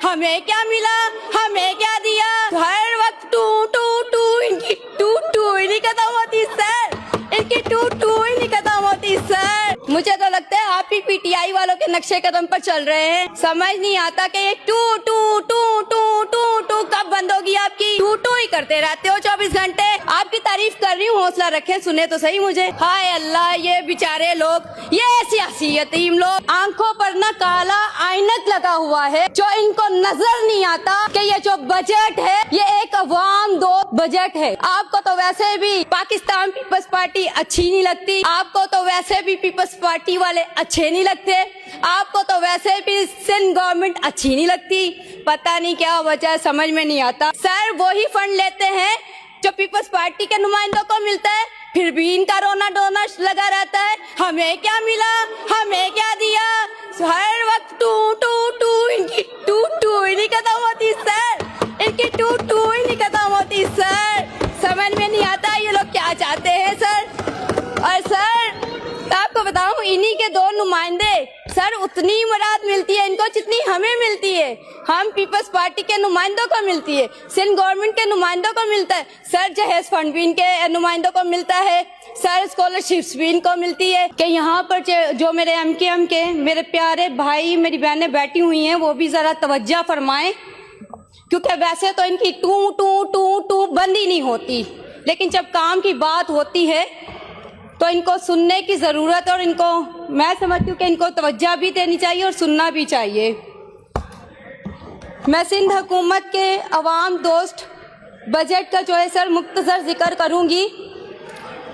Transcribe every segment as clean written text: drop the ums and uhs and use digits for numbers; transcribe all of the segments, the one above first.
हमें क्या मिला, हमें क्या दिया, हर वक्त टू टू टू, इनकी टू टू ही नहीं खत्म होती सर, इनकी टू टू ही नहीं खत्म होती सर। मुझे तो लगता है आप ही पीटीआई वालों के नक्शे कदम पर चल रहे हैं। समझ नहीं आता कि ये टू टू टू टू टू टू कब बंद होगी आपकी, टू टू ही करते रहते हो 24 घंटे। आपकी तारीफ कर रही हूँ, हौसला रखें, सुने तो सही मुझे। हाय अल्लाह, ये बेचारे लोग, ये सियासी यतीम लोग, आंखों पर ना काला ऐनक लगा हुआ है, जो इनको नजर नहीं आता कि ये जो बजट है ये एक अवाम दोस्त बजट है। आपको तो वैसे भी पाकिस्तान पीपल्स पार्टी अच्छी नहीं लगती, आपको तो वैसे भी पीपल्स पार्टी वाले अच्छे नहीं लगते, आपको तो वैसे भी सिंध गवर्नमेंट अच्छी नहीं लगती। पता नहीं क्या वजह समझ में नहीं आता। सर वही फंड लेते हैं जो पीपल्स पार्टी के नुमाइंदों को मिलता है, फिर भी इनका रोना डोना लगा रहता है। हमें क्या मिला, हमें क्या दिया, हर वक्त टू टू टू, इनकी टू टू ही नहीं खत्म होती सर, इनकी टू टू ही नहीं खत्म होती सर। समझ में नहीं आता ये लोग क्या चाहते हैं सर। और सर आपको बताऊं, इन्हीं के दो नुमाइंदे सर, उतनी ही मुराद मिलती है इनको जितनी हमें मिलती है। हम पीपल्स पार्टी के नुमाइंदों को मिलती है, सिंध गवर्नमेंट के नुमाइंदों को मिलता है सर, जहेज फंड भी इनके नुमाइंदों को मिलता है सर, स्कॉलरशिप्स भी इनको मिलती है। कि यहाँ पर जो मेरे एमकेएम के मेरे प्यारे भाई मेरी बहनें बैठी हुई हैं वो भी जरा तवज्जो फरमाएं, क्योंकि वैसे तो इनकी टू टू टू टू बंद ही नहीं होती, लेकिन जब काम की बात होती है तो इनको सुनने की जरूरत है। और इनको मैं समझती हूँ कि इनको तवज्जो भी देनी चाहिए और सुनना भी चाहिए। मैं सिंध हुकूमत के अवाम दोस्त बजट का जो है सर मुख्तसर जिक्र करूँगी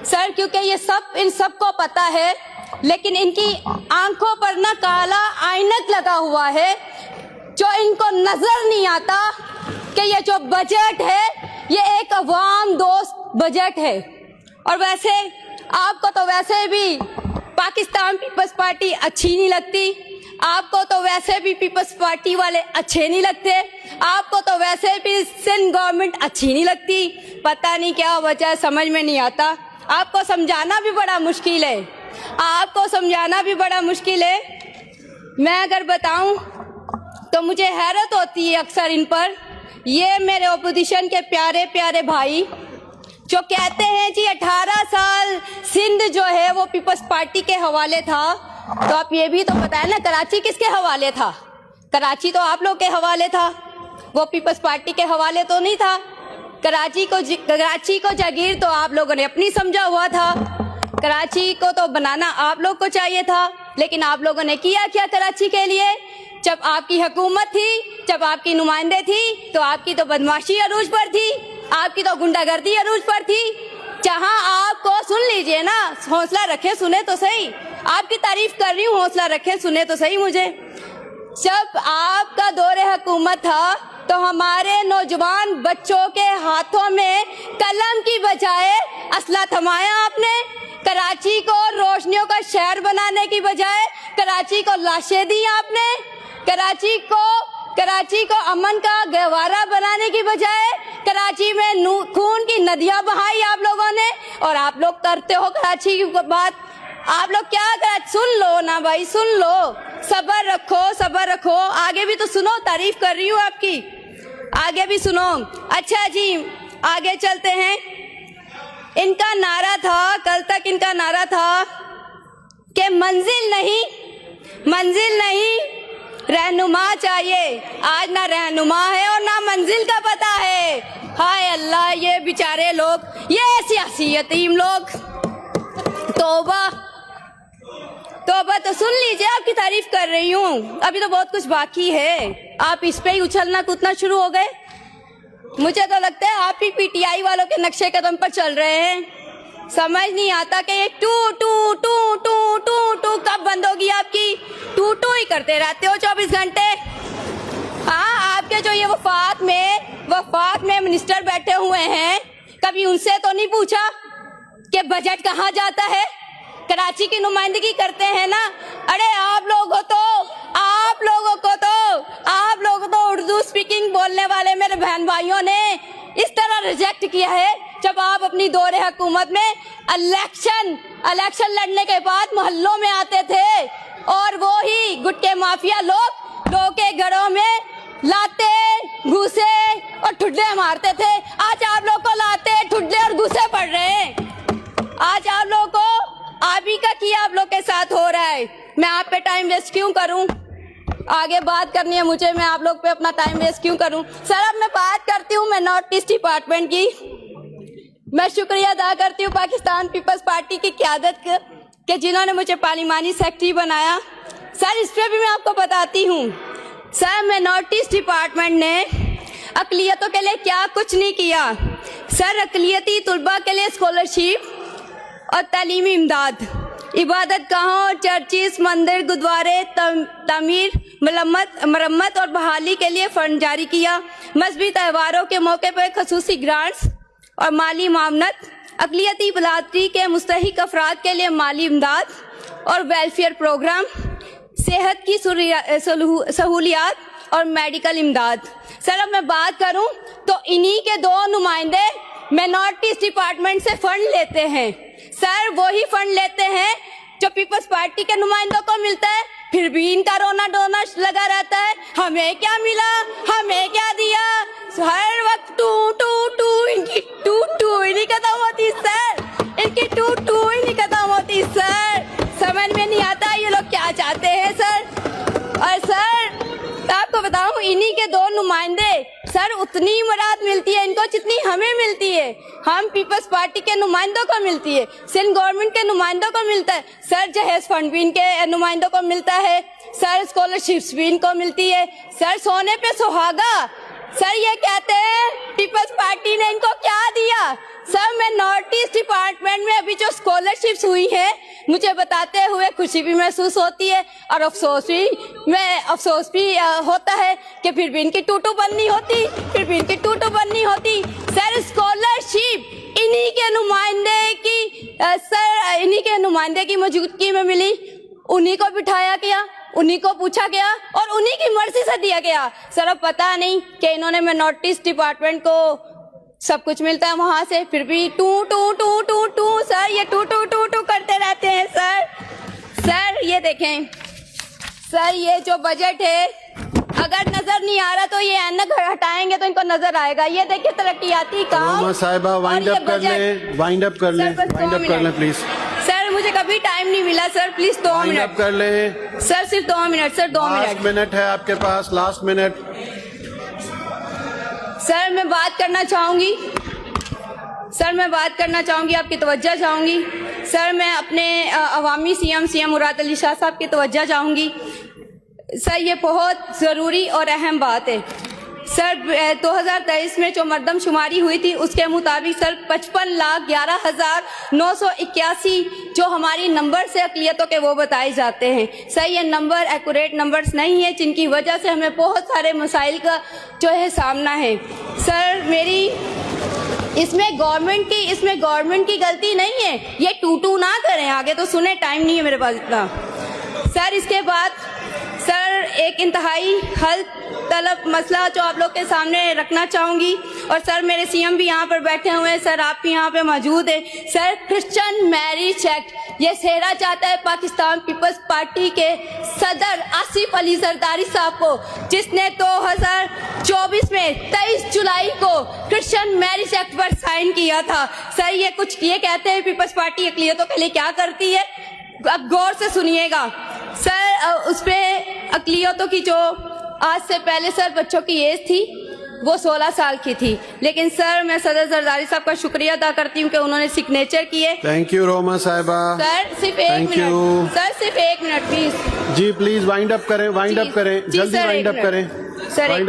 सर, क्योंकि ये सब इन सबको पता है, लेकिन इनकी आंखों पर ना काला ऐनक लगा हुआ है, जो इनको नजर नहीं आता कि ये जो बजट है ये एक अवाम दोस्त बजट है। और वैसे आपको तो वैसे भी पाकिस्तान पीपल्स पार्टी अच्छी नहीं लगती, आपको तो वैसे भी पीपल्स पार्टी वाले अच्छे नहीं लगते, आपको तो वैसे भी सिंध गवर्नमेंट अच्छी नहीं लगती। पता नहीं क्या वजह समझ में नहीं आता। आपको समझाना भी बड़ा मुश्किल है, आपको समझाना भी बड़ा मुश्किल है। मैं अगर बताऊं तो मुझे हैरत होती है अक्सर इन पर। ये मेरे ओपोजिशन के प्यारे प्यारे भाई जो कहते हैं जी 18 साल सिंध जो है वो पीपल्स पार्टी के हवाले था, तो आप ये भी तो बताएं ना कराची किसके हवाले था। कराची तो आप लोग के हवाले था, वो पीपल्स पार्टी के हवाले तो नहीं था। कराची को जागीर तो आप लोगों ने अपनी समझा हुआ था, कराची को तो बनाना आप लोग को चाहिए था, लेकिन आप लोगों ने किया क्या कराची के लिए। जब आपकी हुकूमत थी, जब आपकी नुमाइंदे थी, तो आपकी तो बदमाशी अरूज पर थी, आपकी तो गुंडागर्दी अरूज पर थी। जहां आपको सुन लीजिए ना, हौसला रखें, सुने तो सही। आपकी तारीफ कर रही हूँ, हौसला रखें, सुने तो सही मुझे। जब आपका दौरे हुकूमत था तो हमारे नौजवान बच्चों के हाथों में कलम की बजाय असला थमाया आपने। कराची को रोशनियों का शहर बनाने की बजाय कराची को लाशें दी आपने। कराची को अमन का गहवारा बनाने की बजाय कराची में खून की नदियां बहाई आप लोगों ने। और आप लोग करते हो कराची की बात, आप लोग क्या कर, सुन लो ना भाई, सुन लो, सब्र रखो, सब्र रखो, आगे भी तो सुनो, तारीफ कर रही हूँ आपकी, आगे भी सुनो। अच्छा जी, आगे चलते हैं। इनका नारा था, कल तक इनका नारा था कि मंजिल नहीं रहनुमा चाहिए। आज ना रहनुमा है और ना मंजिल का पता है। हाय अल्लाह, ये बेचारे लोग, ये सियासी यतीम लोग, तौबा तौबा। तो सुन लीजिए, आपकी तारीफ कर रही हूँ, अभी तो बहुत कुछ बाकी है। आप इस पे ही उछलना कूदना शुरू हो गए। मुझे तो लगता है आप ही पीटीआई वालों के नक्शे कदम पर चल रहे हैं। समझ नहीं आता कि ये टू टू टू टू टू टू कब बंद होगी आपकी, टू टू ही करते रहते हो 24 घंटे। हाँ, आपके जो ये वफाक में मिनिस्टर बैठे हुए हैं, कभी उनसे तो नहीं पूछा कि बजट कहाँ जाता है। कराची की नुमाइंदगी करते हैं ना। अरे आप लोगों को उर्दू स्पीकिंग बोलने वाले मेरे बहन भाइयों ने इस तरह रिजेक्ट किया है, जब आप अपनी दौरे हुकूमत में इलेक्शन लड़ने के बाद मोहल्लों में आते थे और वो ही गुटके माफिया लोग के घरों में लाते घूसे और ठुड्डे मारते थे, आज आप लोग को लाते ठुड्डे और घूसे पड़ रहे हैं। आज आप लोग को आप ही का किया आप लोग के साथ हो रहा है। मैं आप पे टाइम वेस्ट क्यों करूं? आगे बात करनी है मुझे, मैं आप लोग पे अपना टाइम वेस्ट क्यों करूं? सर अब मैं बात करती हूँ मैं नॉर्थ ईस्ट डिपार्टमेंट की। मैं शुक्रिया अदा करती हूँ पाकिस्तान पीपल्स पार्टी की क़यादत के जिन्होंने मुझे पार्लिमानी सेक्रेटरी बनाया। सर इस पे भी मैं आपको बताती हूँ। सर मैं नॉर्थ ईस्ट डिपार्टमेंट ने अक़लियतों के लिए क्या कुछ नहीं किया। सर अक़लियती तलबा के लिए स्कॉलरशिप और तालीमी इमदाद, इबादत गाहों, चर्चिस, मंदिर, गुरुद्वारे, तमीर, मरम्मत और बहाली के लिए फंड जारी किया। मजहबी त्योहारों के मौके पर खसूसी ग्रांट्स और माली मामनत, अक़लियती बरादरी के मुस्तहिक अफराद के लिए माली इमदाद और वेलफेयर प्रोग्राम, सेहत की सहूलियात और मेडिकल इमदाद। सर अब मैं बात करूं तो इन्हीं के दो नुमाइंदे मैं नॉर्थ ईस्ट डिपार्टमेंट से फंड लेते हैं। सर वही फंड लेते हैं जो पीपल्स पार्टी के नुमाइंदों को मिलता है, फिर भी इनका रोना डोना लगा रहता है। हमें क्या मिला, हमें क्या दिया, हर वक्त टू टू टू, इनकी टू टू ही नहीं खत्म होती सर, इनकी टू टू ही नहीं खत्म होती सर। समझ में नहीं आता ये लोग क्या चाहते हैं सर। और सर आपको बताऊं इन्हीं के दो नुमाइंदे सर उतनी मुराद मिलती है इनको जितनी हमें मिलती है। हम पीपल्स पार्टी के नुमाइंदों को मिलती है, सिंध गवर्नमेंट के नुमाइंदों को मिलता है सर, जहेज फंड भी इनके नुमाइंदों को मिलता है सर, स्कॉलरशिप्स भी इनको मिलती है सर। सोने पे सुहागा सर ये कहते हैं पीपल्स पार्टी ने इनको क्या दिया। सर मैं नॉर्थ ईस्ट डिपार्टमेंट में अभी जो स्कॉलरशिप्स हुई है मुझे बताते हुए खुशी भी महसूस होती है और अफसोस भी होता है कि फिर भी इनकी टूटू बननी होती, फिर भी इनकी टूटू बननी होती। सर स्कॉलरशिप इन्हीं के नुमाइंदे की मौजूदगी में मिली, उन्हीं को बिठाया गया, उन्हीं को पूछा गया और उन्हीं की मर्जी से दिया गया। सर अब पता नहीं कि इन्होंने मैं नॉर्थ ईस्ट डिपार्टमेंट को सब कुछ मिलता है वहां से, फिर भी टू टू टू टू टू सर ये टू टू टू टू करते रहते हैं सर ये देखें सर, ये जो बजट है अगर नजर नहीं आ रहा तो ये ऐनक हटाएंगे तो इनको नजर आएगा। ये देखिए तरक्कियाती काम। साहिबा वाइंड अप कर ले प्लीज। सर मुझे कभी टाइम नहीं मिला सर, प्लीज 2 मिनट कर ले सर, सिर्फ 2 मिनट सर, 2 मिनट है आपके पास, लास्ट मिनट। सर मैं बात करना चाहूंगी, आपकी तवज्जो चाहूंगी सर। मैं अपने अवामी सीएम मुराद अली शाह साहब की तवज्जो चाहूंगी सर। ये बहुत ज़रूरी और अहम बात है सर। 2023 में जो मरदमशुमारी हुई थी उसके मुताबिक सर 55,11,981 जो हमारी नंबर से अक़लियतों के वो बताए जाते हैं सर। ये नंबर एक्यूरेट नंबर्स नहीं है जिनकी वजह से हमें बहुत सारे मसाइल का जो है सामना है सर। मेरी इसमें गवर्नमेंट की गलती नहीं है, ये टू ना करें। आगे तो सुने, टाइम नहीं है मेरे पास इतना सर। इसके बाद सर एक इंतहाई हल तलब मसला जो आप लोग के सामने रखना चाहूँगी, और सर मेरे सीएम भी यहाँ पर बैठे हुए हैं सर, आप भी यहाँ पे मौजूद हैं सर। क्रिश्चियन मैरिज एक्ट ये सेहरा चाहता है पाकिस्तान पीपल्स पार्टी के सदर आसिफ अली जरदारी साहब को, जिसने 2024 में 23 जुलाई को क्रिश्चियन मैरिज एक्ट पर साइन किया था सर। ये कहते हैं पीपल्स पार्टी अक़लियतों के लिए क्या करती है, अब गौर से सुनिएगा सर। उस पे अक़लियतों की जो आज से पहले सर बच्चों की एज थी वो 16 साल की थी, लेकिन सर मैं सदर जरदारी साहब का शुक्रिया अदा करती हूँ कि उन्होंने सिग्नेचर किए। थैंक यू रोमा साहिबा। सर सिर्फ 1 मिनट सर, सिर्फ 1 मिनट प्लीज जी, प्लीज वाइंड अप करें जल्दी वाइंड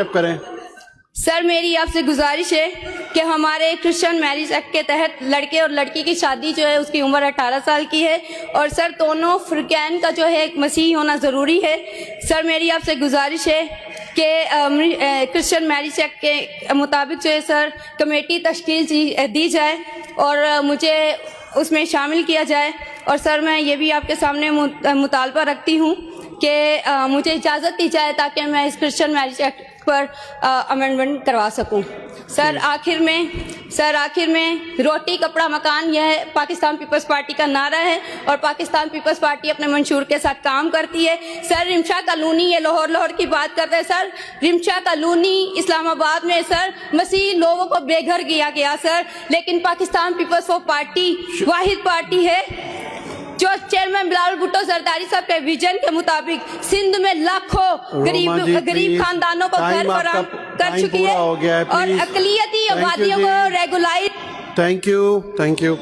अप करें सर। मेरी आपसे गुजारिश है कि हमारे क्रिश्चियन मैरिज एक्ट के तहत लड़के और लड़की की शादी जो है उसकी उम्र 18 साल की है, और सर दोनों फ़िरक़ैन का जो है एक मसीह होना ज़रूरी है सर। मेरी आपसे गुजारिश है कि क्रिश्चियन मैरिज एक्ट के मुताबिक जो है सर कमेटी तश्कील दी जाए और मुझे उसमें शामिल किया जाए। और सर मैं ये भी आपके सामने मुतालबा रखती हूँ कि मुझे इजाज़त दी जाए ताकि मैं इस क्रिश्चियन मैरिज एक्ट पर अमेंडमेंट करवा सकूं। सर आखिर में रोटी कपड़ा मकान, यह पाकिस्तान पीपल्स पार्टी का नारा है और पाकिस्तान पीपल्स पार्टी अपने मंशूर के साथ काम करती है। सर रिमशा कॉलोनी, ये लाहौर की बात करते हैं सर, रिमशा कॉलोनी इस्लामाबाद में सर मसीह लोगों को बेघर किया गया सर, लेकिन पाकिस्तान पीपल्स पार्टी वाहिद पार्टी है जो चेयरमैन बिलावल भुट्टो जरदारी साहब के विजन के मुताबिक सिंध में लाखों गरीब खानदानों को घर फराहम कर चुकी है और अकलियती आबादियों को रेगुलाइज। Thank you.